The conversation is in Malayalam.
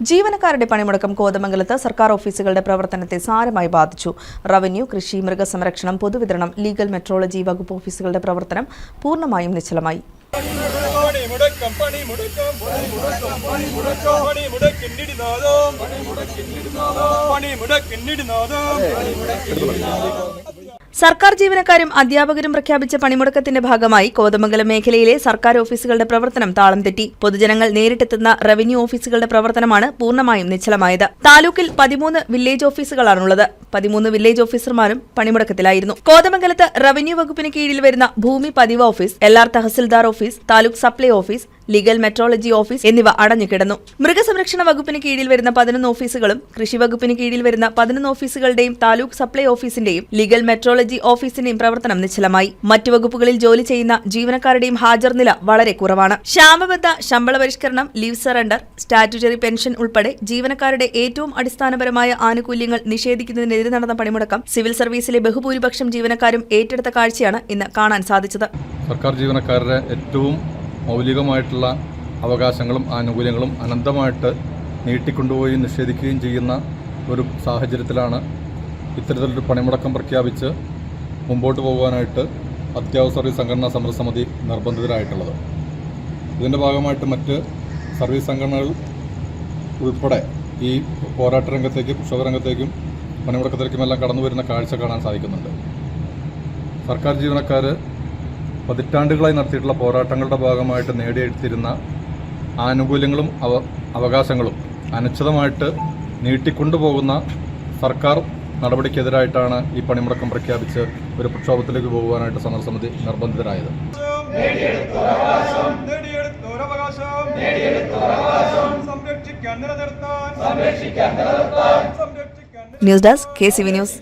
ജീവനക്കാരുടെ പണിമുടക്കം കോതമംഗലത്ത് സർക്കാർ ഓഫീസുകളുടെ പ്രവർത്തനത്തെ സാരമായി ബാധിച്ചു. റവന്യൂ, കൃഷി, മൃഗസംരക്ഷണം, പൊതുവിതരണം, ലീഗൽ, മെട്രോളജി വകുപ്പ് ഓഫീസുകളുടെ പ്രവർത്തനം പൂർണ്ണമായും നിശ്ചലമായി. സർക്കാർ ജീവനക്കാരും അധ്യാപകരും പ്രഖ്യാപിച്ച പണിമുടക്കത്തിന്റെ ഭാഗമായി കോതമംഗലം മേഖലയിലെ സർക്കാർ ഓഫീസുകളുടെ പ്രവർത്തനം താളം തെറ്റി. പൊതുജനങ്ങൾ നേരിട്ടെത്തുന്ന റവന്യൂ ഓഫീസുകളുടെ പ്രവർത്തനമാണ് പൂർണ്ണമായും നിശ്ചലമായത്. താലൂക്കിൽ 13 വില്ലേജ് ഓഫീസുകളാണുള്ളത്. 13 വില്ലേജ് ഓഫീസർമാരും പണിമുടക്കത്തിലായിരുന്നു. കോതമംഗലത്ത് റവന്യൂ വകുപ്പിന് കീഴിൽ വരുന്ന ഭൂമി പതിവ് office, LR tahsildar office, taluk supply office, legal, metrology office എന്നിവ അടഞ്ഞുകിടന്നു. മൃഗസംരക്ഷണ വകുപ്പിന് കീഴിൽ വരുന്ന 11 ഓഫീസുകളും കൃഷി വകുപ്പിന് കീഴിൽ വരുന്ന 11 ഓഫീസുകളുടെയും താലൂക്ക് സപ്ലൈ ഓഫീസിന്റെയും ലീഗൽ, മെട്രോളജി ഓഫീസിന്റെയും പ്രവർത്തനം നിശ്ചലമായി. മറ്റു വകുപ്പുകളിൽ ജോലി ചെയ്യുന്ന ജീവനക്കാരുടെയും ഹാജർ നില വളരെ കുറവാണ്. ക്ഷാമബദ്ധ ശമ്പള പരിഷ്കരണം, ലീവ് സറണ്ടർ, സ്റ്റാറ്റ്യൂട്ടറി പെൻഷൻ ഉൾപ്പെടെ ജീവനക്കാരുടെ ഏറ്റവും അടിസ്ഥാനപരമായ ആനുകൂല്യങ്ങൾ നിഷേധിക്കുന്നതിനെതിരെ നടന്ന പണിമുടക്കം സിവിൽ സർവീസിലെ ബഹുഭൂരിപക്ഷം ജീവനക്കാരും ഏറ്റെടുത്ത കാഴ്ചയാണ് ഇന്ന് കാണാൻ സാധിച്ചത്. സർക്കാർ ജീവനക്കാരുടെ ഏറ്റവും മൗലികമായിട്ടുള്ള അവകാശങ്ങളും ആനുകൂല്യങ്ങളും അനന്തമായിട്ട് നീട്ടിക്കൊണ്ടുപോയി നിഷേധിക്കുകയും ചെയ്യുന്ന ഒരു സാഹചര്യത്തിലാണ് ഇത്തരത്തിലൊരു പണിമുടക്കം പ്രഖ്യാപിച്ച് മുമ്പോട്ട് പോകുവാനായിട്ട് അത്യാവശ്യ സർവീസ് സംഘടനാ സമരസമിതി നിർബന്ധിതരായിട്ടുള്ളത്. ഇതിൻ്റെ ഭാഗമായിട്ട് മറ്റ് സർവീസ് സംഘടനകൾ ഉൾപ്പെടെ ഈ പോരാട്ട രംഗത്തേക്കും പ്രക്ഷോഭരംഗത്തേക്കും പണിമുടക്കത്തിലേക്കുമെല്ലാം കടന്നു വരുന്ന കാഴ്ച കാണാൻ സാധിക്കുന്നുണ്ട്. സർക്കാർ ജീവനക്കാർ പതിറ്റാണ്ടുകളായി നടത്തിയിട്ടുള്ള പോരാട്ടങ്ങളുടെ ഭാഗമായിട്ട് നേടിയെടുത്തിരുന്ന ആനുകൂല്യങ്ങളും അവകാശങ്ങളും അനിശ്ചിതമായിട്ട് നീട്ടിക്കൊണ്ടുപോകുന്ന സർക്കാർ നടപടിക്കെതിരായിട്ടാണ് ഈ പണിമുടക്കം പ്രഖ്യാപിച്ച് ഒരു പ്രക്ഷോഭത്തിലേക്ക് പോകുവാനായിട്ട് സമരസമിതി നിർബന്ധിതരായത്. News desk KCV news.